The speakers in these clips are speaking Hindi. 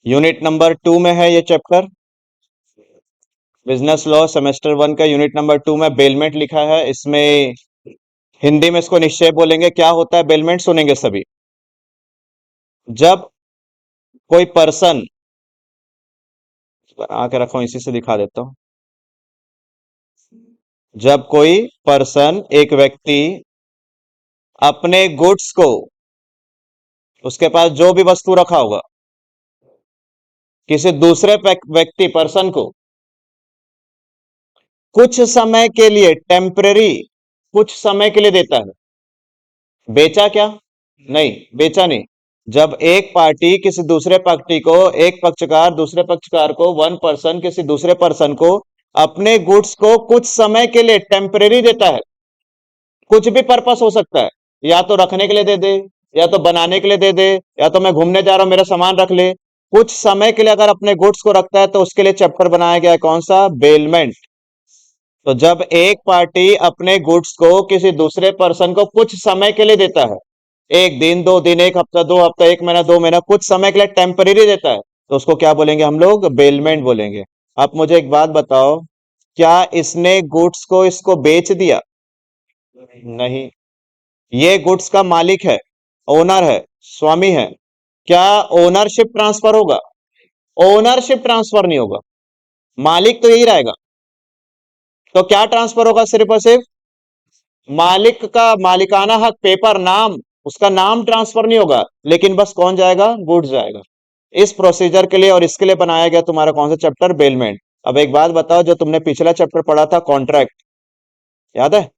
यूनिट नंबर 2 में है ये चैप्टर। बिजनेस लॉ सेमेस्टर 1 का यूनिट नंबर 2 में बेलमेंट लिखा है। इसमें हिंदी में इसको निश्चय बोलेंगे। क्या होता है बेलमेंट, सुनेंगे सभी। जब कोई पर्सन, आके रखो इसी से दिखा देता हूं। जब कोई पर्सन, एक व्यक्ति अपने गुड्स को, उसके पास जो भी वस्तु रखा होगा, किसी दूसरे व्यक्ति पर्सन को कुछ समय के लिए, टेम्परेरी, कुछ समय के लिए देता है। बेचा क्या? नहीं, बेचा नहीं। जब एक पार्टी किसी दूसरे पार्टी को, एक पक्षकार दूसरे पक्षकार को, वन पर्सन किसी दूसरे पर्सन को अपने गुड्स को कुछ समय के लिए टेम्परेरी देता है। कुछ भी पर्पस हो सकता है, या तो रखने के लिए दे दे, या तो बनाने के लिए दे दे, या तो मैं घूमने जा रहा हूं मेरा सामान रख ले। कुछ समय के लिए अगर अपने गुड्स को रखता है तो उसके लिए चैप्टर बनाया गया है, कौन सा? बेलमेंट। तो जब एक पार्टी अपने गुड्स को किसी दूसरे पर्सन को कुछ समय के लिए देता है, एक दिन, 2 दिन, एक हफ्ता, 2 हफ्ता, एक महीना, 2 महीना, कुछ समय के लिए टेम्परेरी देता है, तो उसको क्या बोलेंगे हम लोग? बेलमेंट बोलेंगे। आप मुझे एक बात बताओ, क्या इसने गुड्स को इसको बेच दिया? नहीं, ये गुड्स का मालिक है, ओनर है, स्वामी है। क्या ओनरशिप ट्रांसफर होगा? ओनरशिप ट्रांसफर नहीं होगा, मालिक तो यही रहेगा। तो क्या ट्रांसफर होगा? सिर्फ और सिर्फ मालिक का मालिकाना हक, पेपर, नाम, उसका नाम ट्रांसफर नहीं होगा, लेकिन बस कौन जाएगा? गुड्स जाएगा। इस प्रोसीजर के लिए और इसके लिए बनाया गया तुम्हारा कौन सा चैप्टर? बेलमेंट। अब एक बात बताओ, जो तुमने पिछला चैप्टर पढ़ा था कॉन्ट्रैक्ट, याद है?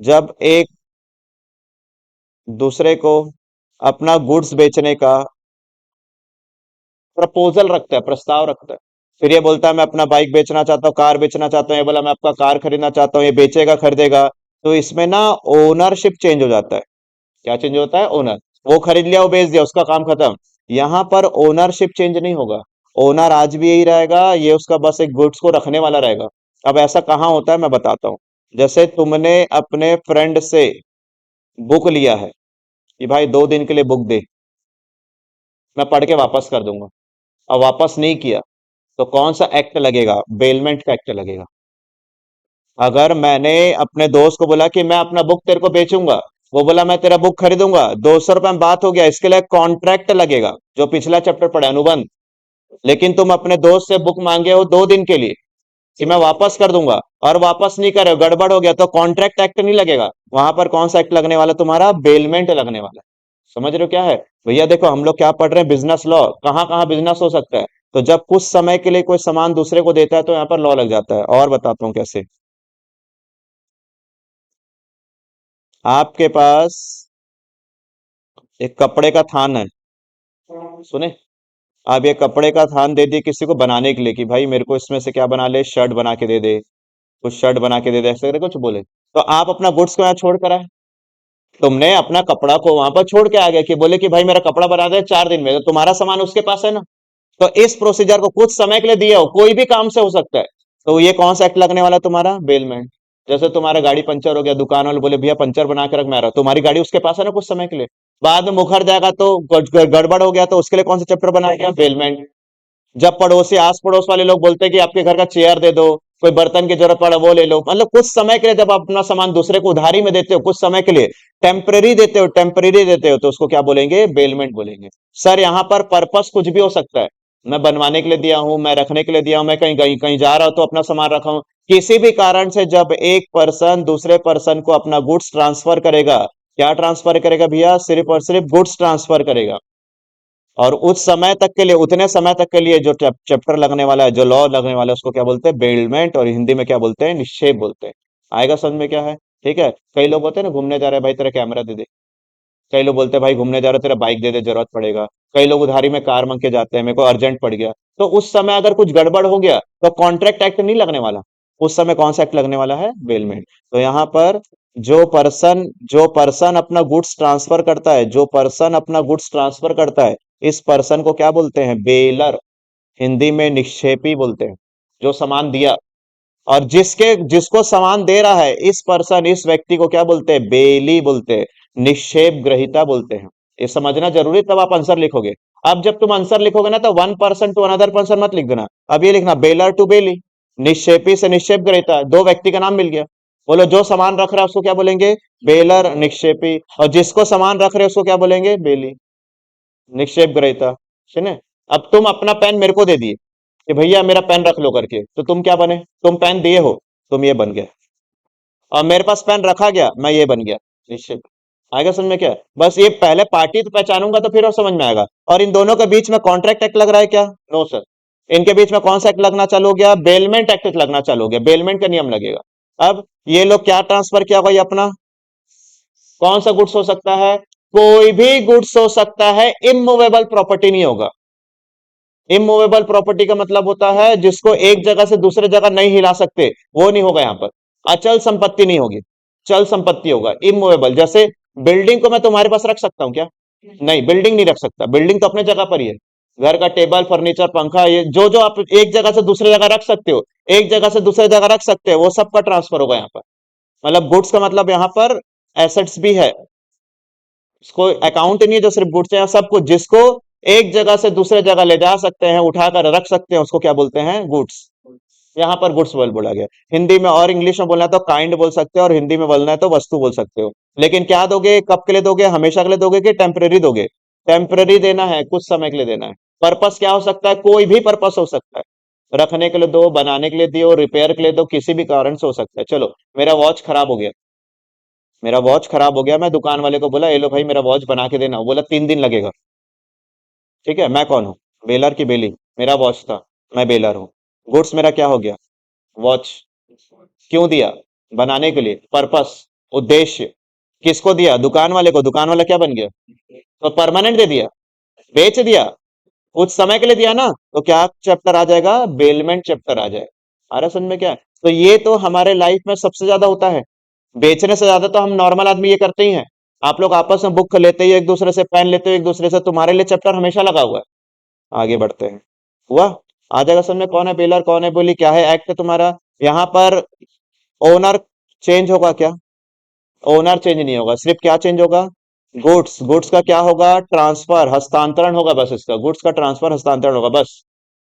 जब एक दूसरे को अपना गुड्स बेचने का प्रपोजल रखता है, प्रस्ताव रखता है, फिर ये बोलता है मैं अपना बाइक बेचना चाहता हूँ, कार बेचना चाहता हूँ, ये बोला मैं आपका कार खरीदना चाहता हूँ, ये बेचेगा, खरीदेगा, तो इसमें ना ओनरशिप चेंज हो जाता है। क्या चेंज होता है? ओनर। वो खरीद लिया, वो बेच दिया, उसका काम खत्म। यहां पर ओनरशिप चेंज नहीं होगा, ओनर आज भी यही रहेगा, ये उसका बस एक गुड्स को रखने वाला रहेगा। अब ऐसा कहाँ होता है मैं बताता हूँ। जैसे तुमने अपने फ्रेंड से बुक लिया है कि भाई 2 दिन के लिए बुक दे, मैं पढ़ के वापस कर दूंगा, अब वापस नहीं किया, तो कौन सा एक्ट लगेगा? बेलमेंट का एक्ट लगेगा। अगर मैंने अपने दोस्त को बोला कि मैं अपना बुक तेरे को बेचूंगा, वो बोला मैं तेरा बुक खरीदूंगा, 200 रुपए में बात हो गया, इसके लिए कॉन्ट्रैक्ट लगेगा, जो पिछला चैप्टर पढ़ा, अनुबंध। लेकिन तुम अपने दोस्त से बुक मांगे हो 2 दिन के लिए कि मैं वापस कर दूंगा, और वापस नहीं करे, गड़बड़ हो गया, तो कॉन्ट्रैक्ट एक्ट नहीं लगेगा। वहां पर कौन सा एक्ट लगने वाला? तुम्हारा बेलमेंट लगने वाला है। समझ रहे हो क्या है? भैया देखो, हम लोग क्या पढ़ रहे हैं? Business law. कहाँ कहाँ बिजनेस हो सकता है? तो जब कुछ समय के लिए कोई सामान दूसरे को देता है तो यहाँ पर लॉ लग जाता है। और बताता हूँ कैसे। आपके पास एक कपड़े का थान है, सुने? आप ये कपड़े का थान दे दिए किसी को बनाने के लिए कि भाई मेरे को इसमें से क्या बना ले, शर्ट बना के दे दे, कुछ शर्ट बना के दे दे, ऐसे करके कुछ बोले, तो आप अपना गुड्स को यहाँ छोड़ कर आए। तुमने अपना कपड़ा को वहां पर छोड़ के आ गए कि बोले कि भाई मेरा कपड़ा बना दे 4 दिन में, तो तुम्हारा सामान उसके पास है ना। तो इस प्रोसीजर को कुछ समय के लिए दिया हो, कोई भी काम से हो सकता है, तो ये कौन सा एक्ट लगने वाला है तुम्हारा? बेलमेंट। जैसे तुम्हारा गाड़ी पंचर हो गया, दुकान वाले बोले भैया पंचर बना के रख, मैं आ रहा हूं, तुम्हारी गाड़ी उसके पास है ना कुछ समय के लिए, बाद में मुखर जाएगा तो गड़बड़ हो गया, तो उसके लिए कौन सा चैप्टर बनाया गया? बेलमेंट। जब पड़ोसी, आस पड़ोस वाले लोग बोलते हैं कि आपके घर का चेयर दे दो, कोई बर्तन की जरूरत पड़ा वो ले लो, मतलब कुछ समय के लिए जब आप अपना सामान दूसरे को उधारी में देते हो, कुछ समय के लिए टेम्परेरी देते हो, टेम्परेरी देते हो, तो उसको क्या बोलेंगे? बेलमेंट बोलेंगे। सर यहाँ पर पर्पस कुछ भी हो सकता है, मैं बनवाने के लिए दिया हूं, मैं रखने के लिए दिया हूं, मैं कहीं कहीं कहीं जा रहा हूं तो अपना सामान रखा हूं। किसी भी कारण से जब एक पर्सन दूसरे पर्सन को अपना गुड्स ट्रांसफर करेगा, क्या ट्रांसफर करेगा भैया? सिर्फ और सिर्फ गुड्स ट्रांसफर करेगा। और उस समय तक के लिए, उतने समय तक के लिए जो चैप्टर लगने वाला है, जो लॉ लगने वाला है, उसको क्या बोलते हैं? बेलमेंट। और हिंदी में क्या बोलते हैं? निक्षेप बोलते हैं। आएगा समझ में क्या है? ठीक है। कई लोग होते हैं ना, घूमने जा रहे हैं भाई तेरा कैमरा दे दे, कई लोग बोलते हैं भाई घूमने जा रहे हो तेरा बाइक दे दे, जरूरत पड़ेगा। कई लोग उधारी में कार मांग के जाते हैं, मेरे को अर्जेंट पड़ गया, तो उस समय अगर कुछ गड़बड़ हो गया तो कॉन्ट्रैक्ट एक्ट नहीं लगने वाला, उस समय कौन सा एक्ट लगने वाला है? बेलमेंट। तो यहाँ पर जो पर्सन अपना गुड्स ट्रांसफर करता है, जो पर्सन अपना गुड्स ट्रांसफर करता है, इस पर्सन को क्या बोलते हैं? बेलर। हिंदी में निक्षेपी बोलते हैं, जो सामान दिया। और जिसको सामान दे रहा है, इस व्यक्ति को क्या बोलते हैं? बेली बोलते हैं, निक्षेप ग्रहीता बोलते हैं। ये समझना जरूरी, तब आप आंसर लिखोगे। अब जब तुम आंसर लिखोगे ना, तो 1 पर्सन टू अनदर पर्सन मत लिख देना। अब ये लिखना बेलर टू बेली, निक्षेपी से निक्षेप ग्रहीता, दो व्यक्ति का नाम मिल गया। बोलो जो सामान रख रहा है उसको क्या बोलेंगे? बेलर, निक्षेपी। और जिसको सामान रख रहे हैं उसको क्या बोलेंगे? बेली, निक्षेप ग्रहीता। सुने, अब तुम अपना पेन मेरे को दे दिए कि भैया मेरा पेन रख लो करके, तो तुम क्या बने? तुम पेन दिए हो, तुम ये बन गए। और मेरे पास पेन रखा गया, मैं ये बन गया, निश्चित। आएगा समझ में क्या? बस ये पहले पार्टी तो पहचानूंगा तो फिर वो समझ में आएगा। और इन दोनों के बीच में कॉन्ट्रैक्ट एक्ट लग रहा है क्या? No sir. इनके बीच में कौन सा एक्ट लगना चालू हो गया? बेलमेंट एक्ट लगना चालू हो गया, बेलमेंट का नियम लगेगा। अब ये लोग क्या ट्रांसफर किया होगा? ये अपना कौन सा गुड्स हो सकता है? कोई भी गुड्स हो सकता है, इमूवेबल प्रॉपर्टी नहीं होगा। इमूवेबल प्रॉपर्टी का मतलब होता है जिसको एक जगह से दूसरे जगह नहीं हिला सकते, वो नहीं होगा यहाँ पर। अचल संपत्ति नहीं होगी, चल संपत्ति होगा इमूवेबल। जैसे बिल्डिंग को मैं तुम्हारे पास रख सकता हूँ क्या? नहीं, बिल्डिंग नहीं रख सकता, बिल्डिंग तो अपने जगह पर ही है। घर का टेबल, फर्नीचर, पंखा, ये जो जो आप एक जगह से दूसरी जगह रख सकते हो, एक जगह से दूसरी जगह रख सकते हो, वो सबका ट्रांसफर होगा यहाँ पर। मतलब गुड्स का मतलब यहाँ पर एसेट्स भी है, इसको अकाउंट नहीं है जो सिर्फ गुड्स है, सब कुछ जिसको एक जगह से दूसरे जगह ले जा सकते हैं, उठाकर रख सकते हैं, उसको क्या बोलते हैं? गुड्स। यहाँ पर गुड्स बोला गया। हिंदी में और इंग्लिश में बोलना है तो काइंड बोल सकते हो, और हिंदी में बोलना है तो वस्तु बोल सकते हो। लेकिन क्या दोगे? कब के लिए दोगे? हमेशा के लिए दोगे कि टेम्परेरी दोगे? टेम्परेरी देना है, कुछ समय के लिए देना है। पर्पस क्या हो सकता है? कोई भी पर्पस हो सकता है। रखने के लिए दो, बनाने के लिए दियो, रिपेयर के लिए दो, किसी भी कारण से हो सकता है। चलो, मेरा वॉच खराब हो गया, मेरा वॉच खराब हो गया, मैं दुकान वाले को बोला ये लो भाई मेरा वॉच बना के देना, वो बोला 3 दिन लगेगा। ठीक है, मैं कौन हूँ? बेलर की बेली? मेरा वॉच था, मैं बेलर हूँ। गुड्स मेरा क्या हो गया? वॉच। क्यों दिया? बनाने के लिए, पर्पस, उद्देश्य। किसको दिया? दुकान वाले को। दुकान वाला क्या बन गया? तो परमानेंट दे दिया, बेच दिया, कुछ समय के लिए दिया ना, तो क्या चैप्टर आ जाएगा? बेलमेंट चैप्टर आ जाएगा। आ रहा समझ में क्या? तो ये तो हमारे लाइफ में सबसे ज्यादा होता है। बेचने से ज्यादा तो हम नॉर्मल आदमी ये करते ही हैं। आप लोग आपस में बुक लेते ही एक दूसरे से, पेन लेते हो एक दूसरे से, तुम्हारे लिए चैप्टर हमेशा लगा हुआ है। आगे बढ़ते हैं। हुआ? आ जाएगा समझ में कौन है बेलर, कौन है बोली, क्या है एक्ट तुम्हारा। यहाँ पर ओनर चेंज होगा क्या? ओनर चेंज नहीं होगा, सिर्फ क्या चेंज होगा? गुड्स। गुड्स का क्या होगा? ट्रांसफर, हस्तांतरण होगा बस, इसका गुड्स का ट्रांसफर, हस्तांतरण होगा बस।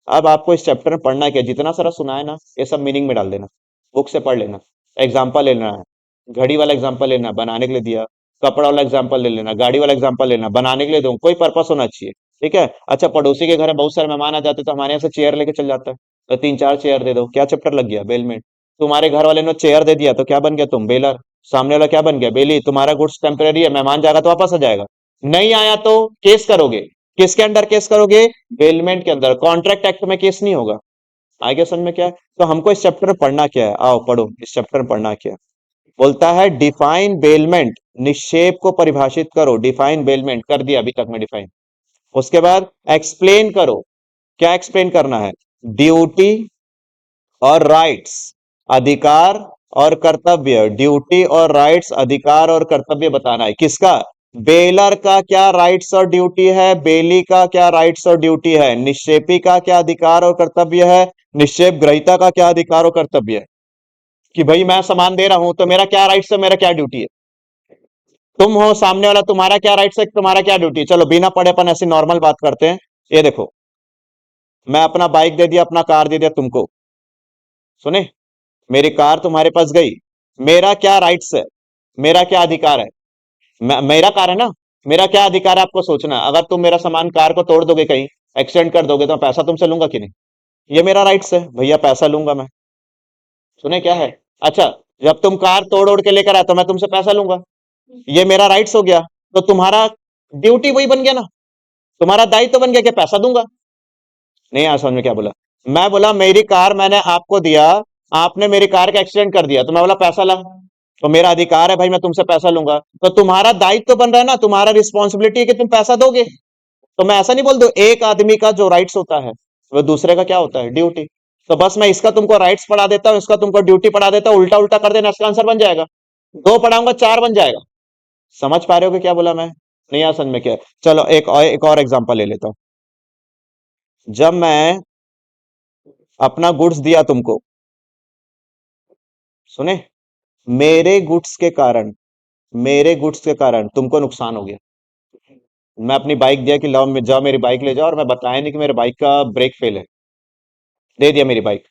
अब आपको इस चैप्टर में पढ़ना क्या, जितना सारा सुना है ना, ये सब मीनिंग में डाल देना, बुक से पढ़ लेना। एग्जाम्पल लेना है, घड़ी वाला एग्जाम्पल लेना, बनाने के लिए दिया। कपड़ा वाला एग्जाम्पल ले लेना, गाड़ी वाला एग्जाम्पल लेना, बनाने के लिए दो, कोई पर्पस होना चाहिए। ठीक है? अच्छा, पड़ोसी के घर में बहुत सारे मेहमान आ जाते तो हमारे यहाँ से चेयर लेके चल जाता है, तो 3-4 चेयर दे दो, क्या चैप्टर लग गया? बेलमेंट। तुम्हारे घर वाले ने चेयर दे दिया तो क्या बन गया तुम? बेलर। सामने वाला क्या बन गया? बेली। तुम्हारा गुड्स टेम्परेरी है, मेहमान जाएगा तो वापस आ जाएगा, नहीं आया तो केस करोगे। किसके अंडर केस करोगे? बेलमेंट के अंदर, कॉन्ट्रैक्ट एक्ट में केस नहीं होगा। आगे समझ में क्या है? तो हमको इस चैप्टर में पढ़ना क्या है? आओ पढ़ो, इस चैप्टर में पढ़ना क्या है। बोलता है डिफाइन बेलमेंट, निक्षेप को परिभाषित करो। डिफाइन बेलमेंट कर दिया अभी तक में डिफाइन। उसके बाद एक्सप्लेन करो। क्या एक्सप्लेन करना है? ड्यूटी और राइट्स, अधिकार और कर्तव्य। ड्यूटी और राइट्स, अधिकार और कर्तव्य बताना है। किसका? बेलर का क्या राइट्स और ड्यूटी है, बेली का क्या राइट्स और ड्यूटी है, निक्षेपी का क्या अधिकार और कर्तव्य है, निक्षेप ग्रहीता का क्या अधिकार और कर्तव्य है। कि भाई मैं सामान दे रहा हूं तो मेरा क्या राइट्स है, मेरा क्या ड्यूटी है। तुम हो सामने वाला, तुम्हारा क्या राइट्स है, तुम्हारा क्या ड्यूटी है। चलो बिना पढ़े अपन ऐसी नॉर्मल बात करते हैं। ये देखो, मैं अपना बाइक दे दिया, अपना कार दे दिया तुमको, सुने, मेरी कार तुम्हारे पास गई, मेरा क्या राइट्स है, मेरा क्या अधिकार है। मेरा कार है ना, मेरा क्या अधिकार है आपको सोचना है। अगर तुम मेरा सामान, कार को तोड़ दोगे, कहीं एक्सीडेंट कर दोगे, तो मैं पैसा तुमसे लूंगा कि नहीं? ये मेरा राइट्स है भैया, पैसा लूंगा मैं। सुने क्या है? अच्छा, जब तुम कार तोड़ ओड़ के लेकर आए तो मैं तुमसे पैसा लूंगा, ये मेरा राइट्स हो गया। तो तुम्हारा ड्यूटी वही बन गया ना, तुम्हारा दायित्व तो बन गया कि पैसा दूंगा। नहीं आ समझ में क्या बोला? मैं बोला मेरी कार मैंने आपको दिया, आपने मेरी कार का एक्सीडेंट कर दिया, तो मैं बोला पैसा ला, तो मेरा अधिकार है भाई मैं तुमसे पैसा लूंगा। तो तुम्हारा दायित्व तो बन रहा है ना, तुम्हारा रिस्पॉन्सिबिलिटी है कि तुम पैसा दोगे। तो मैं ऐसा नहीं बोल दूं एक आदमी का जो राइट्स होता है वो दूसरे का क्या होता है? ड्यूटी। तो बस मैं इसका तुमको राइट्स पढ़ा देता हूँ, इसका तुमको ड्यूटी पढ़ा देता हूँ, उल्टा उल्टा कर देना, इसका आंसर बन जाएगा। दो पढ़ाऊंगा, चार बन जाएगा। समझ पा रहे हो कि क्या बोला मैं? नहीं आ समझ में क्या है? चलो एक और एग्जांपल ले लेता हूं। जब मैं अपना गुड्स दिया तुमको, सुने, मेरे गुड्स के कारण, मेरे गुड्स के कारण तुमको नुकसान हो गया। मैं अपनी बाइक दिया कि लाओ जाओ मेरी बाइक ले जाओ, और मैं बताया नहीं कि मेरे बाइक का ब्रेक फेल है। दे दिया मेरी बाइक,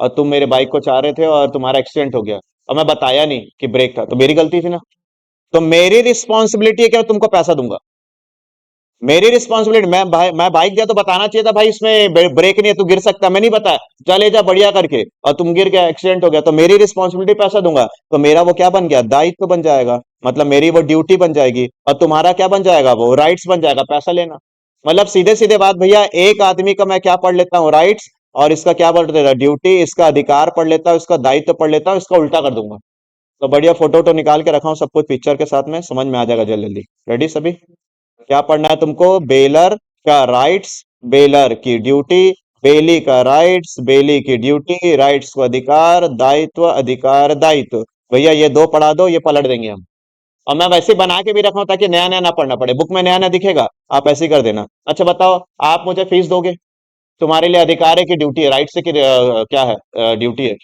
और तुम मेरे बाइक को चाह रहे थे और तुम्हारा एक्सीडेंट हो गया, और मैं बताया नहीं कि ब्रेक था, तो मेरी गलती थी ना। तो मेरी रिस्पॉन्सिबिलिटी है कि मैं तुमको पैसा दूंगा। मेरी रिस्पॉन्सिबिलिटी, मैं बाइक दिया तो बताना चाहिए था भाई इसमें ब्रेक नहीं है, तू गिर सकता, मैं नहीं बताया, जा ले जा बढ़िया करके, और तुम गिर गया, एक्सीडेंट हो गया, तो मेरी रिस्पॉन्सिबिलिटी पैसा दूंगा। तो मेरा वो क्या बन गया, दायित्व बन जाएगा, मतलब मेरी वो ड्यूटी बन जाएगी, और तुम्हारा क्या बन जाएगा, वो राइट्स बन जाएगा, पैसा लेना। मतलब सीधे सीधे बात भैया, एक आदमी का मैं क्या पढ़ लेता हूँ, राइट्स, और इसका क्या पढ़ लेता, ड्यूटी, इसका अधिकार पढ़ लेता हूँ, इसका दायित्व पढ़ लेता हूँ, इसका उल्टा कर दूंगा। तो बढ़िया फोटो वोटो निकाल के रखा हूँ सब कुछ पिक्चर के साथ में, समझ में आ जाएगा जल्दी जल्दी। रेडी सभी? क्या पढ़ना है तुमको, बेलर का राइट्स, बेलर की ड्यूटी, बेली का राइट्स, बेली की ड्यूटी, राइट्स को अधिकार, दायित्व, अधिकार दायित्व। भैया ये दो पढ़ा दो, ये पलट देंगे हम। और मैं वैसे ही बना के भी रखा हूं ताकि नया नया ना पढ़ना पड़े, बुक में नया नया दिखेगा, आप ऐसे ही कर देना। अच्छा बताओ, आप मुझे फीस दोगे? तुम्हारे लिए अधिकार है कि ड्यूटी है, राइट से कि क्या है, ड्यूटी है?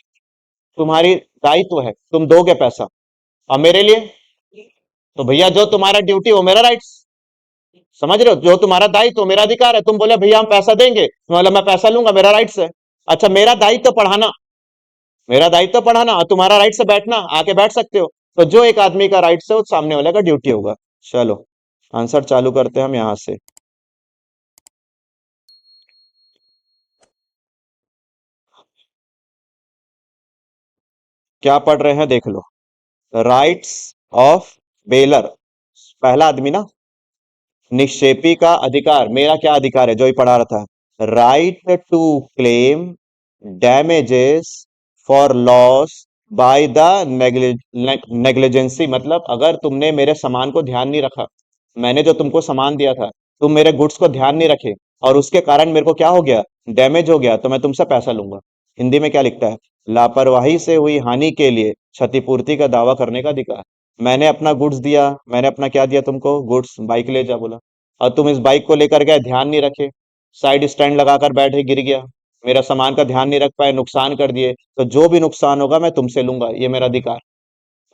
तुम्हारी दायित्व है, तुम दोगे पैसा। और मेरे लिए, तो भैया जो तुम्हारा ड्यूटी वो मेरा राइट्स, समझ रहे हो, जो तुम्हारा दायित्व तो मेरा अधिकार है। तुम बोले भैया हम पैसा देंगे, मतलब मैं पैसा लूंगा, मेरा राइट्स है। अच्छा मेरा दायित्व तो पढ़ाना, मेरा दायित्व तो पढ़ाना, और तुम्हारा राइट से बैठना, आके बैठ सकते हो। तो जो एक आदमी का राइट्स है वो सामने वाले का ड्यूटी होगा। चलो आंसर चालू करते हैं हम यहां से। क्या पढ़ रहे हैं देख लो। राइट्स ऑफ बेलर, पहला आदमी ना, निक्षेपी का अधिकार, मेरा क्या अधिकार है जो ही पढ़ा रहा था, right to claim damages for loss by the negligence, मतलब अगर तुमने मेरे सामान को ध्यान नहीं रखा, मैंने जो तुमको सामान दिया था, तुम मेरे गुड्स को ध्यान नहीं रखे, और उसके कारण मेरे को क्या हो गया, डैमेज हो गया, तो मैं तुमसे पैसा लूंगा। हिंदी में क्या लिखता है, लापरवाही से हुई हानि के लिए क्षतिपूर्ति का दावा करने का अधिकार। मैंने अपना गुड्स दिया, मैंने अपना क्या दिया तुमको, गुड्स, बाइक ले जा बोला, और तुम इस बाइक को लेकर गए, ध्यान नहीं रखे, साइड स्टैंड लगाकर बैठे, गिर गया, मेरा सामान का ध्यान नहीं रख पाए, नुकसान कर दिए, तो जो भी नुकसान होगा मैं तुमसे लूंगा, ये मेरा अधिकार।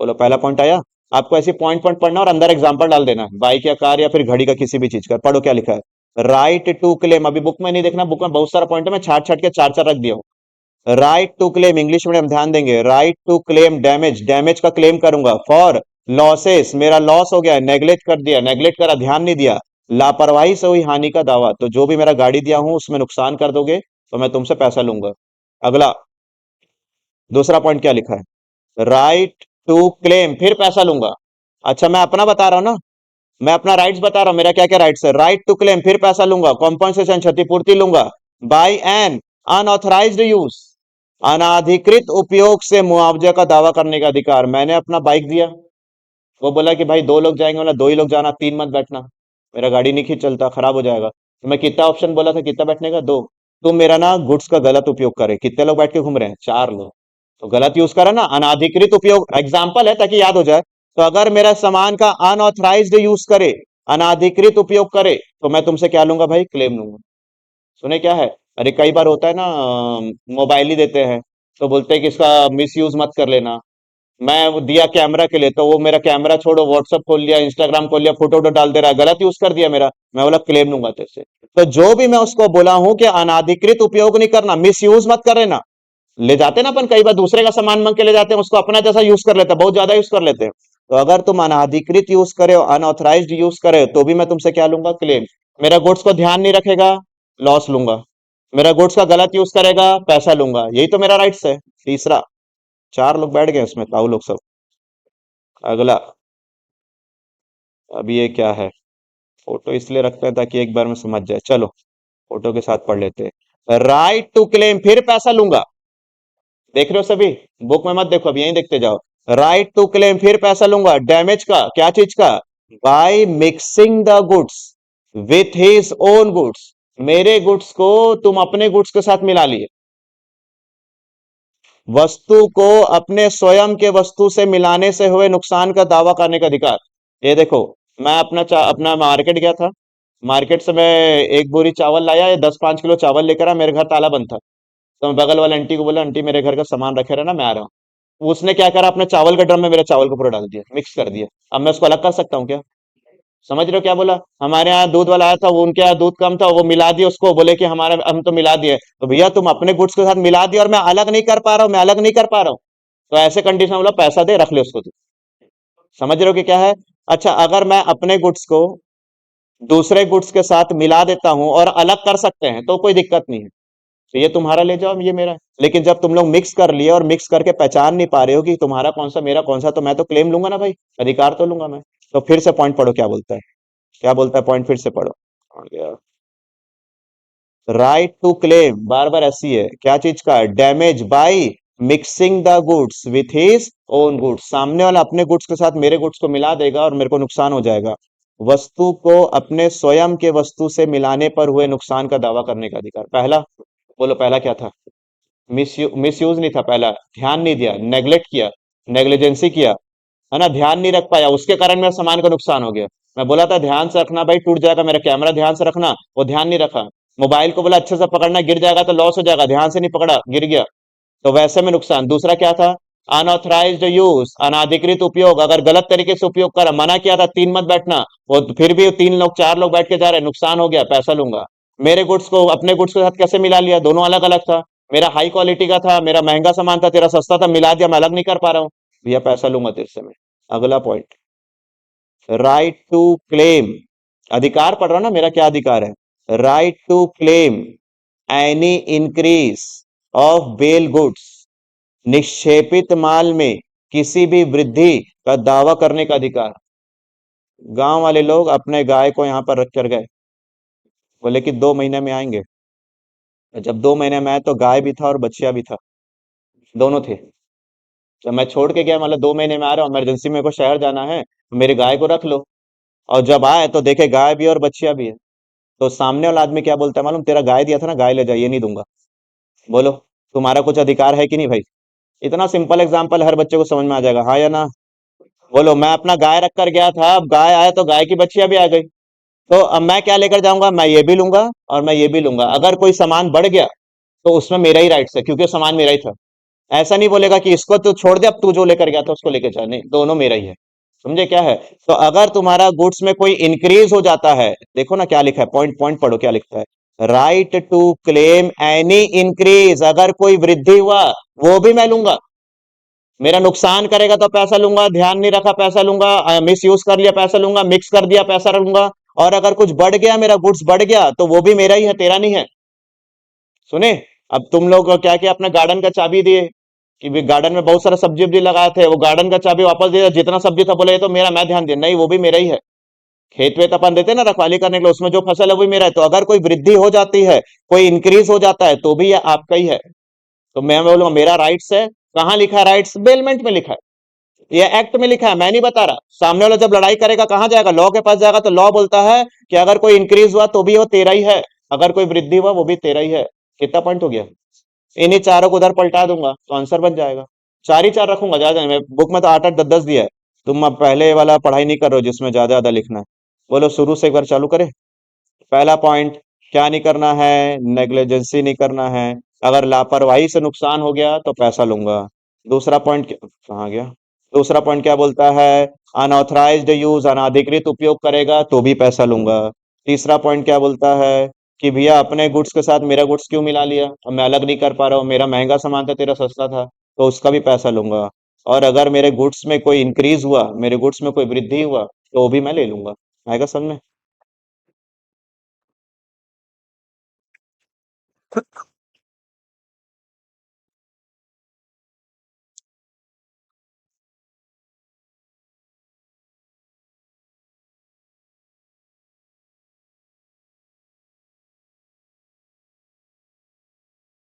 बोलो पहला पॉइंट आया। आपको ऐसी पॉइंट पॉइंट पढ़ना और अंदर एग्जांपल डाल देना है, बाइक या कार या फिर घड़ी का, किसी भी चीज का। पढ़ो क्या लिखा है, राइट टू क्लेम, अभी बुक में नहीं देखना, बुक में बहुत सारा पॉइंट है, मैं छाट छाट के चार चार रख दिया हूँ। Right to claim, English medium ध्यान देंगे, right to claim damage, damage का क्लेम करूंगा, फॉर लॉसेस, मेरा लॉस हो गया, नेग्लेक्ट कर दिया, नेग्लेक्ट करा, ध्यान नहीं दिया, लापरवाही से हुई हानि का दावा, तो जो भी मेरा गाड़ी दिया हूं उसमें नुकसान कर दोगे तो मैं तुमसे पैसा लूंगा। अगला, दूसरा पॉइंट क्या लिखा है, राइट टू क्लेम, फिर पैसा लूंगा। अच्छा मैं अपना बता रहा हूं ना, मैं अपना राइट्स बता रहा हूं, मेरा क्या क्या राइट्स है, राइट टू क्लेम, फिर पैसा लूंगा, कॉम्पनसेशन क्षतिपूर्ति लूंगा, बाय एन अनऑथराइज्ड यूज, अनाधिकृत उपयोग से मुआवजे का दावा करने का अधिकार। मैंने अपना बाइक दिया, वो बोला कि भाई दो लोग जाएंगे, बोला दो ही लोग जाना, तीन मत बैठना, मेरा गाड़ी नहीं खींच चलता, खराब हो जाएगा। तो मैं कितना ऑप्शन बोला था, कितना बैठने का, दो। तुम मेरा ना गुड्स का गलत उपयोग करे, कितने लोग बैठ के घूम रहे हैं, चार लोग, तो गलत यूज करा ना, अनाधिकृत उपयोग, एग्जाम्पल है ताकि याद हो जाए। तो अगर मेरा सामान का अनऑथराइज्ड यूज करे, अनाधिकृत उपयोग करे, तो मैं तुमसे क्या लूंगा भाई, क्लेम लूंगा। सुने क्या है, अरे कई बार होता है ना, मोबाइल ही देते हैं, तो बोलते हैं कि इसका मिस यूज मत कर लेना। मैं वो दिया कैमरा के लिए, तो वो मेरा कैमरा छोड़ो, व्हाट्सअप खोल लिया, इंस्टाग्राम खोल लिया, फोटो वोटो डाल दे रहा है, गलत यूज कर दिया मेरा, मैं बोला क्लेम लूंगा तेरे से। तो जो भी मैं उसको बोला हूं कि अनाधिकृत उपयोग नहीं करना, मिस यूज मत कर लेना। ले जाते हैं ना अपन, कई बार दूसरे का सामान मांग के ले जाते हैं, उसको अपना जैसा यूज कर लेते हैं, बहुत ज्यादा यूज कर लेते हैं। तो अगर तुम अनाधिकृत यूज करे हो, अनऑथराइज्ड यूज करे हो, तो भी मैं तुमसे क्या लूंगा, क्लेम। मेरा गुड्स को ध्यान नहीं रखेगा, लॉस लूंगा, मेरा गुड्स का गलत यूज करेगा, पैसा लूंगा, यही तो मेरा राइट्स है। तीसरा, चार लोग बैठ गए उसमें, ताऊ लोग सब। अगला, अब ये क्या है, फोटो इसलिए रखते हैं ताकि एक बार में समझ जाए, चलो फोटो के साथ पढ़ लेते हैं। राइट टू क्लेम, फिर पैसा लूंगा, देख रहे हो सभी, बुक में मत देखो, अब यहीं देखते जाओ। राइट टू क्लेम, फिर पैसा लूंगा, डैमेज का, क्या चीज का, by mixing the goods with his own goods, मेरे गुड्स को तुम अपने गुड्स के साथ मिला लिए, वस्तु को अपने स्वयं के वस्तु से मिलाने से हुए नुकसान का दावा करने का अधिकार। ये देखो, मैं अपना मार्केट गया था, मार्केट से मैं एक बोरी चावल लाया, ये 10-5 किलो चावल लेकर आया, मेरे घर ताला बंद था, तो मैं बगल वाले आंटी को बोला, आंटी मेरे घर का सामान रखे रहना, मैं आ रहा हूँ। उसने क्या करा, अपने चावल के ड्रम में मेरे चावल को पूरा डाल दिया, मिक्स कर दिया। अब मैं उसको अलग कर सकता हूँ क्या? समझ रहे हो क्या बोला? हमारे यहाँ दूध वाला आया था, वो उनके यहाँ दूध कम था, वो मिला दिया उसको, बोले कि हमारे हम तो मिला दिए। तो भैया तुम अपने गुड्स के साथ मिला दिया और मैं अलग नहीं कर पा रहा हूँ, मैं अलग नहीं कर पा रहा हूँ। तो ऐसे कंडीशन में बोला पैसा दे, रख ले उसको तू। समझ रहे हो कि क्या है? अच्छा, अगर मैं अपने गुड्स को दूसरे गुड्स के साथ मिला देता हूं और अलग कर सकते हैं तो कोई दिक्कत नहीं है। तो ये तुम्हारा ले जाओ, ये मेरा है। लेकिन जब तुम लोग मिक्स कर लिए और मिक्स करके पहचान नहीं पा रहे हो कि तुम्हारा कौन सा मेरा कौन सा, तो मैं तो क्लेम लूंगा ना भाई, अधिकार तो लूंगा मैं। तो फिर से पॉइंट पढ़ो क्या बोलता है, क्या बोलता है पॉइंट, फिर से पढ़ो। आ गया। राइट टू क्लेम बार बार ऐसी है, क्या चीज का? Damage by mixing the goods with his own goods. सामने वाला अपने गुड्स के साथ मेरे गुड्स को मिला देगा और मेरे को नुकसान हो जाएगा। वस्तु को अपने स्वयं के वस्तु से मिलाने पर हुए नुकसान का दावा करने का अधिकार। पहला, बोलो पहला क्या था? मिसयूज नहीं था पहला, ध्यान नहीं दिया, नेग्लेक्ट किया, नेग्लिजेंसी किया, है ना, ध्यान नहीं रख पाया, उसके कारण मेरा सामान का नुकसान हो गया। मैं बोला था ध्यान से रखना भाई, टूट जाएगा, मेरा कैमरा ध्यान से रखना, वो ध्यान नहीं रखा। मोबाइल को बोला अच्छे से पकड़ना, गिर जाएगा तो लॉस हो जाएगा, ध्यान से नहीं पकड़ा, गिर गया, तो वैसे में नुकसान। दूसरा क्या था? अनऑथराइज्ड यूज, अनाधिकृत उपयोग, अगर गलत तरीके से उपयोग करा, मना किया था तीन मत बैठना, वो फिर भी तीन लोग चार लोग बैठ के जा रहे हैं, नुकसान हो गया, पैसा लूंगा। मेरे गुड्स को अपने गुड्स के साथ कैसे मिला लिया, दोनों अलग अलग था, मेरा हाई क्वालिटी का था, मेरा महंगा सामान था, तेरा सस्ता था, मिला दिया, मैं अलग नहीं कर पा रहा हूँ, भैया पैसा लूंगा तेरे से मैं। अगला पॉइंट, राइट टू क्लेम, अधिकार पढ़ रहा हूं ना, मेरा क्या अधिकार है? Right to claim any increase of bail goods, निक्षेपित माल में किसी भी वृद्धि का दावा करने का अधिकार। गांव वाले लोग अपने गाय को यहां पर रख कर गए, बोले कि 2 महीने में आएंगे। जब 2 महीने में आए तो गाय भी था और बच्चिया भी था, दोनों थे। जब मैं छोड़ के गया, मतलब 2 महीने में आ रहा हूँ, इमरजेंसी में को शहर जाना है, मेरी गाय को रख लो। और जब आए तो देखे गाय भी और बच्चिया भी है। तो सामने वाला आदमी क्या बोलता है मालूम? तेरा गाय दिया था ना, गाय ले जा, ये नहीं दूंगा। बोलो, तुम्हारा कुछ अधिकार है कि नहीं भाई? इतना सिंपल एग्जांपल हर बच्चे को समझ में आ जाएगा, हाँ या ना? बोलो, मैं अपना गाय रख कर गया था, अब गाय आया तो गाय की बच्चियां भी आ गई, तो अब मैं क्या लेकर जाऊंगा? मैं ये भी लूंगा और मैं ये भी लूंगा। अगर कोई सामान बढ़ गया तो उसमें मेरा ही राइट्स है, क्योंकि सामान मेरा ही था। ऐसा नहीं बोलेगा कि इसको तू छोड़ दे, अब तू जो लेकर गया था उसको लेकर जा, नहीं, दोनों मेरा ही है। समझे क्या है? तो अगर तुम्हारा गुड्स में कोई इंक्रीज हो जाता है, देखो ना क्या लिखा है, पॉइंट पॉइंट पढ़ो क्या लिखता है। Right to claim any increase, अगर कोई वृद्धि हुआ वो भी मैं लूंगा। मेरा नुकसान करेगा तो पैसा लूंगा, ध्यान नहीं रखा पैसा लूंगा, मिस यूज कर लिया पैसा लूंगा, मिक्स कर दिया पैसा लूंगा। और अगर कुछ बढ़ गया, मेरा गुड्स बढ़ गया, तो वो भी मेरा ही है, तेरा नहीं है। सुने, अब तुम लोग क्या किया, अपने गार्डन का चाबी दिए कि भी गार्डन में बहुत सारा सब्जी वब्जी लगाए थे, वो गार्डन का चाबी वापस दिया, जितना सब्जी था बोले ये तो मेरा, मैं ध्यान दिया, नहीं वो भी मेरा ही है। खेत वेत अपन देते ना रखवाली करने के लिए, उसमें जो फसल है वो भी मेरा है। तो अगर कोई वृद्धि हो जाती है, कोई इंक्रीज हो जाता है, तो भी ये आपका ही है। तो मैं बोलूंगा मेरा राइट्स है। कहाँ लिखा है राइट्स? बेलमेंट में लिखा है, ये एक्ट में लिखा है, मैं नहीं बता रहा। सामने वाला जब लड़ाई करेगा कहाँ जाएगा? लॉ के पास जाएगा, तो लॉ बोलता है कि अगर कोई इंक्रीज हुआ तो भी वो तेरा ही है, अगर कोई वृद्धि हुआ वो भी तेरा ही है। कितना पॉइंट हो गया? इन्हीं चारों को उधर पलटा दूंगा तो आंसर बन जाएगा। चार ही चार रखूंगा, ज्यादा नहीं, बुक में तो आठ आठ दस दस दिया है। तुम अब पहले वाला पढ़ाई नहीं कर रहे हो जिसमें ज्यादा ज्यादा लिखना है। बोलो शुरू से एक बार चालू करें। पहला पॉइंट, क्या नहीं करना है? नेग्लिजेंसी नहीं करना है। अगर लापरवाही से नुकसान हो गया तो पैसा लूंगा। दूसरा पॉइंट कहाँ गया? दूसरा पॉइंट क्या बोलता है? अनऑथराइज्ड यूज, अनाधिकृत उपयोग करेगा तो भी पैसा लूंगा। तीसरा पॉइंट क्या बोलता है? कि भैया अपने गुड्स के साथ मेरा गुड्स क्यों मिला लिया, अब मैं अलग नहीं कर पा रहा हूँ, मेरा महंगा सामान था, तेरा सस्ता था, तो उसका भी पैसा लूंगा। और अगर मेरे गुड्स में कोई इंक्रीज हुआ, मेरे गुड्स में कोई वृद्धि हुआ, तो वो भी मैं ले लूंगा। आएगा समझ में?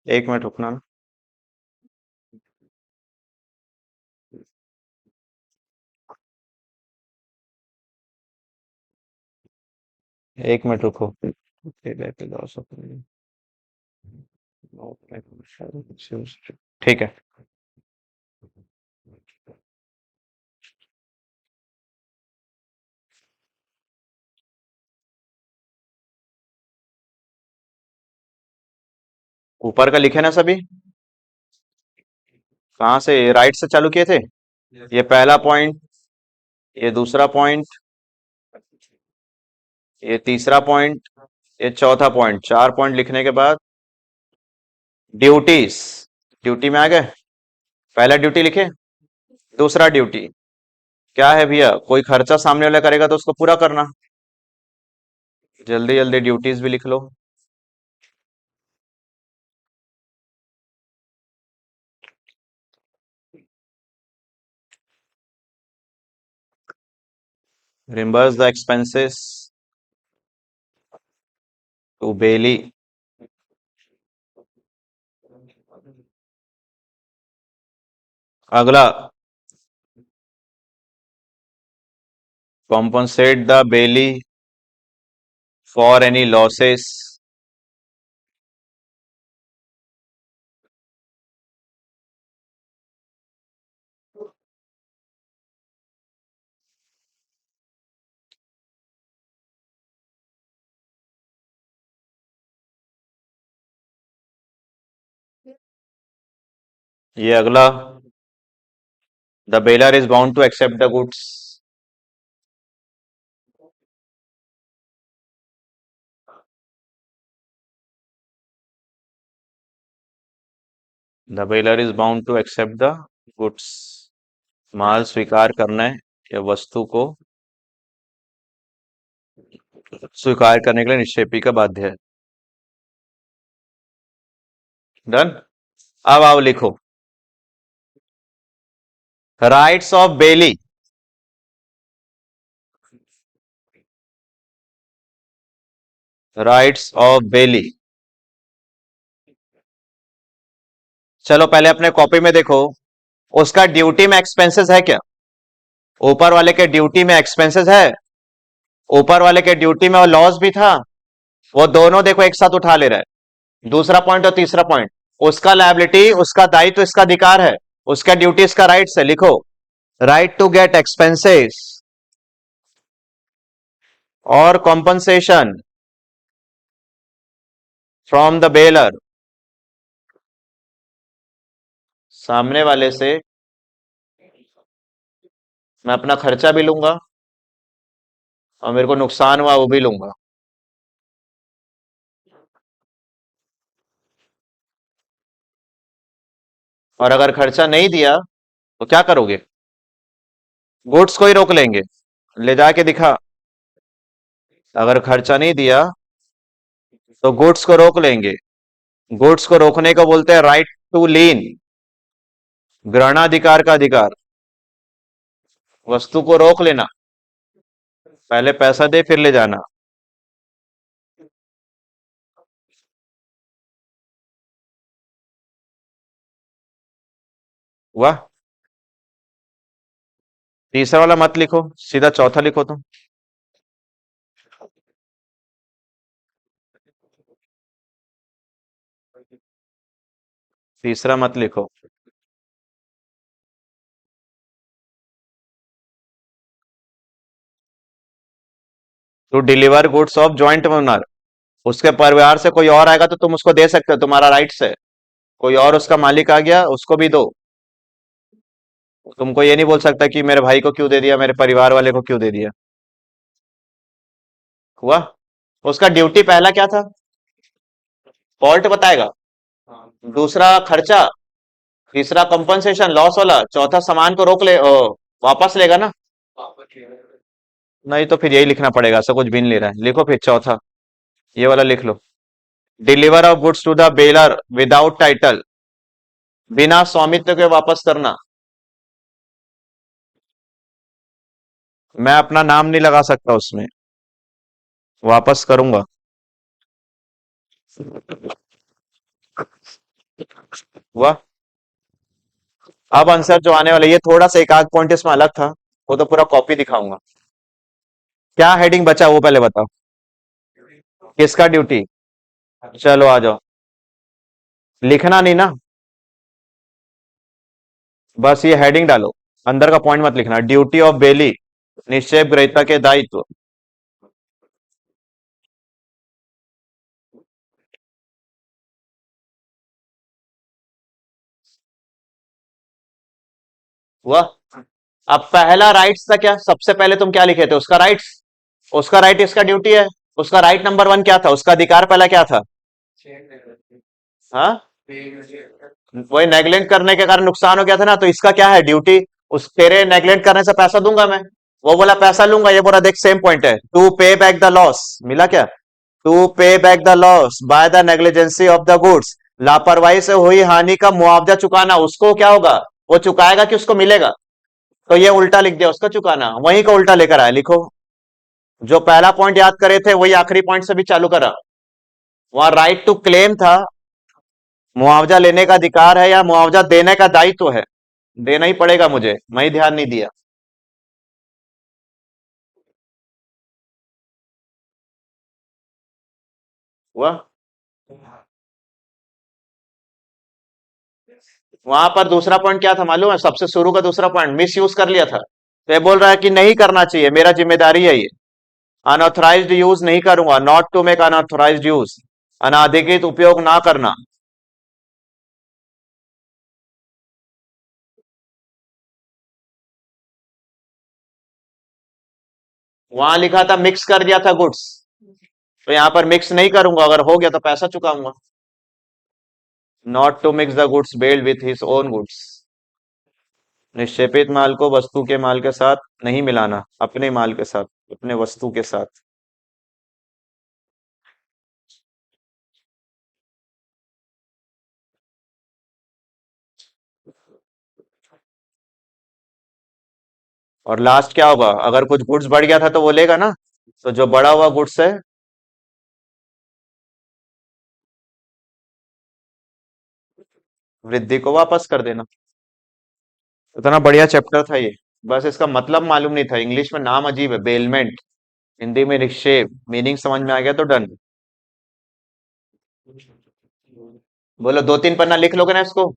1 मिनट रुकना। 1 मिनट रुको। ठीक है। ऊपर का लिखे ना सभी? कहाँ से, राइट से चालू किए थे? ये पहला पॉइंट, ये दूसरा पॉइंट, ये तीसरा पॉइंट, ये चौथा पॉइंट। 4 पॉइंट लिखने के बाद ड्यूटीज, ड्यूटी में आ गए। पहला ड्यूटी लिखे, दूसरा ड्यूटी क्या है भैया, कोई खर्चा सामने वाला करेगा तो उसको पूरा करना। जल्दी जल्दी ड्यूटीज भी लिख लो। Reimburse the expenses to bailee. अगला, compensate the bailee for any losses. ये अगला, the bailor is bound to accept the goods. The bailor is bound to accept the goods. माल स्वीकार करना है या वस्तु को स्वीकार करने के लिए निक्षेपी का बाध्य है। डन। अब आओ लिखो, rights of belly. Rights of belly, चलो पहले अपने कॉपी में देखो, उसका ड्यूटी में एक्सपेंसेस है क्या? ऊपर वाले के ड्यूटी में एक्सपेंसेस है, ऊपर वाले के ड्यूटी में और लॉस भी था, वो दोनों देखो एक साथ उठा ले रहा है। दूसरा पॉइंट और तीसरा पॉइंट, उसका लायबिलिटी, उसका दायित्व, इसका अधिकार है, उसका ड्यूटी, इसका राइट्स है। लिखो, राइट टू गेट एक्सपेंसेस और कॉम्पनसेशन फ्रॉम द बेलर। सामने वाले से मैं अपना खर्चा भी लूंगा और मेरे को नुकसान हुआ वो भी लूंगा। और अगर खर्चा नहीं दिया तो क्या करोगे? गुड्स को ही रोक लेंगे, ले जाके दिखा। अगर खर्चा नहीं दिया तो गुड्स को रोक लेंगे। गुड्स को रोकने को बोलते हैं राइट टू लीन, ग्रहणाधिकार का अधिकार। वस्तु को रोक लेना, पहले पैसा दे फिर ले जाना। वाह। तीसरा वाला मत लिखो, सीधा चौथा लिखो तुम। तीसरा मत लिखो। To deliver goods of joint owner, उसके परिवार से कोई और आएगा तो तुम उसको दे सकते हो, तुम्हारा राइट्स है। कोई और उसका मालिक आ गया उसको भी दो। तुमको ये नहीं बोल सकता कि मेरे भाई को क्यों दे दिया, मेरे परिवार वाले को क्यों दे दिया। हुआ। उसका ड्यूटी पहला क्या था? फॉल्ट बताएगा, दूसरा खर्चा, तीसरा कंपनसेशन लॉस वाला, चौथा सामान को रोक ले वापस लेगा ना। नहीं तो फिर यही लिखना पड़ेगा, ऐसा कुछ भी नहीं ले रहा है। लिखो फिर चौथा, ये वाला लिख लो, deliver of goods to the bailor without title, बिना स्वामित्व के वापस करना। मैं अपना नाम नहीं लगा सकता उसमें, वापस करूंगा। हुआ। अब आंसर जो आने वाला, ये थोड़ा सा एक आध पॉइंट इसमें अलग था, वो तो पूरा कॉपी दिखाऊंगा। क्या हेडिंग बचा वो पहले बताओ, किसका ड्यूटी? चलो आ जाओ, लिखना नहीं ना, बस ये हेडिंग डालो, अंदर का पॉइंट मत लिखना। ड्यूटी ऑफ बेली, निश्चय ग्रहीता के दायित्व। हुआ। अब पहला राइट्स था क्या, सबसे पहले तुम क्या लिखे थे, उसका राइट्स। उसका राइट इसका ड्यूटी है। उसका राइट नंबर वन क्या था, उसका अधिकार पहला क्या था? हाँ, वही नेग्लेक्ट करने के कारण नुकसान हो गया था ना, तो इसका क्या है ड्यूटी? उस तेरे नेग्लेक्ट करने से पैसा दूंगा मैं। वो बोला पैसा लूंगा, ये बोला देख सेम पॉइंट है, टू पे बैक द लॉस, मिला क्या? टू पे back the loss by the negligence of the goods, लापरवाही से हुई हानि का मुआवजा चुकाना। उसको क्या होगा, वो चुकाएगा कि उसको मिलेगा? तो ये उल्टा लिख दिया, उसका चुकाना, वहीं का उल्टा लेकर आया, लिखो। जो पहला पॉइंट याद करे थे वही आखिरी पॉइंट से भी चालू करा। वहां राइट टू क्लेम था, मुआवजा लेने का अधिकार है या मुआवजा देने का दायित्व है, देना ही पड़ेगा मुझे, मैं ही ध्यान नहीं दिया। हुआ। वहां पर दूसरा पॉइंट क्या था मालूम है, सबसे शुरू का दूसरा पॉइंट मिस यूज कर लिया था, तो ये बोल रहा है कि नहीं करना चाहिए, मेरा जिम्मेदारी है ये। अनऑथराइज्ड यूज नहीं करूंगा, not to make unauthorised use, अनाधिकृत उपयोग ना करना। वहां लिखा था मिक्स कर दिया था गुड्स, तो यहां पर मिक्स नहीं करूंगा, अगर हो गया तो पैसा चुकाऊंगा। Not to mix the goods bailed with his own goods, निक्षेपित माल को वस्तु के माल के साथ नहीं मिलाना, अपने माल के साथ, अपने वस्तु के साथ। और लास्ट क्या होगा, अगर कुछ गुड्स बढ़ गया था तो वो लेगा ना, तो जो बढ़ा हुआ गुड्स है, वृद्धि को वापस कर देना। इतना बढ़िया चैप्टर था ये, बस इसका मतलब मालूम नहीं था, इंग्लिश में नाम अजीब है, बेलमेंट, हिंदी में निक्षेप, मीनिंग समझ में आ गया तो डन। बोलो, दो तीन पन्ना लिख लोगे ना इसको,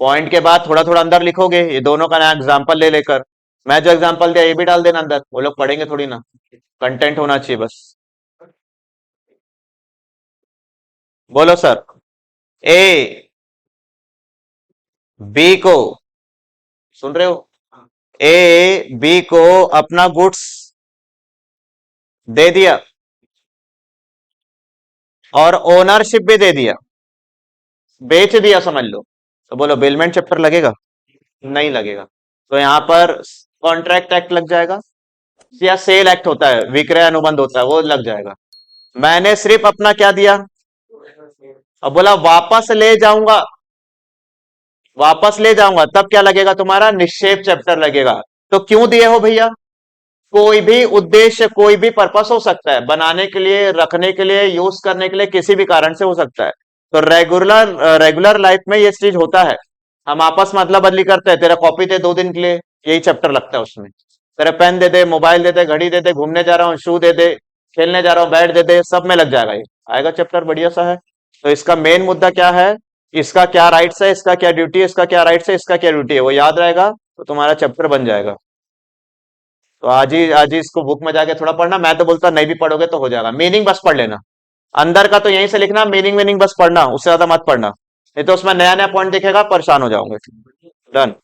पॉइंट के बाद थोड़ा थोड़ा अंदर लिखोगे, ये दोनों का ना एग्जाम्पल ले लेकर, मैं जो एग्जाम्पल दिया ये भी डाल देना अंदर, वो लोग पढ़ेंगे थोड़ी ना, कंटेंट होना चाहिए बस। बोलो सर। ए बी को, सुन रहे हो, ए बी को अपना गुड्स दे दिया और ओनरशिप भी दे दिया, बेच दिया समझ लो, तो बोलो बेलमेंट चैप्टर लगेगा? नहीं लगेगा। तो यहां पर कॉन्ट्रैक्ट एक्ट लग जाएगा, या सेल एक्ट होता है, विक्रय अनुबंध होता है, वो लग जाएगा। मैंने सिर्फ अपना क्या दिया, अब बोला वापस ले जाऊंगा, वापस ले जाऊंगा, तब क्या लगेगा तुम्हारा, निक्षेप चैप्टर लगेगा। तो क्यों दिए हो भैया, कोई भी उद्देश्य, कोई भी पर्पस हो सकता है, बनाने के लिए, रखने के लिए, यूज करने के लिए, किसी भी कारण से हो सकता है। तो रेगुलर रेगुलर लाइफ में ये चीज होता है, हम आपस में अदला बदली करते हैं, तेरा कॉपी दे 2 दिन के लिए, यही चैप्टर लगता है उसमें। तेरा पेन दे दे, मोबाइल दे दे, घड़ी दे दे, घूमने जा रहा हूँ शू दे दे, खेलने जा रहा हूँ बैट दे दे, सब में लग जाएगा, ये आएगा चैप्टर बढ़िया सा है। तो इसका मेन मुद्दा क्या है, इसका क्या राइट्स है, इसका क्या ड्यूटी है, इसका क्या राइट्स है, इसका क्या ड्यूटी है, वो याद रहेगा तो तुम्हारा चैप्टर बन जाएगा। तो आज ही इसको बुक में जाके थोड़ा पढ़ना, मैं तो बोलता नहीं भी पढ़ोगे तो हो जाएगा, मीनिंग बस पढ़ लेना, अंदर का तो यहीं से लिखना, मीनिंग मीनिंग बस पढ़ना, उससे ज्यादा मत पढ़ना, नहीं तो उसमें नया नया पॉइंट दिखेगा, परेशान हो जाओगे। डन।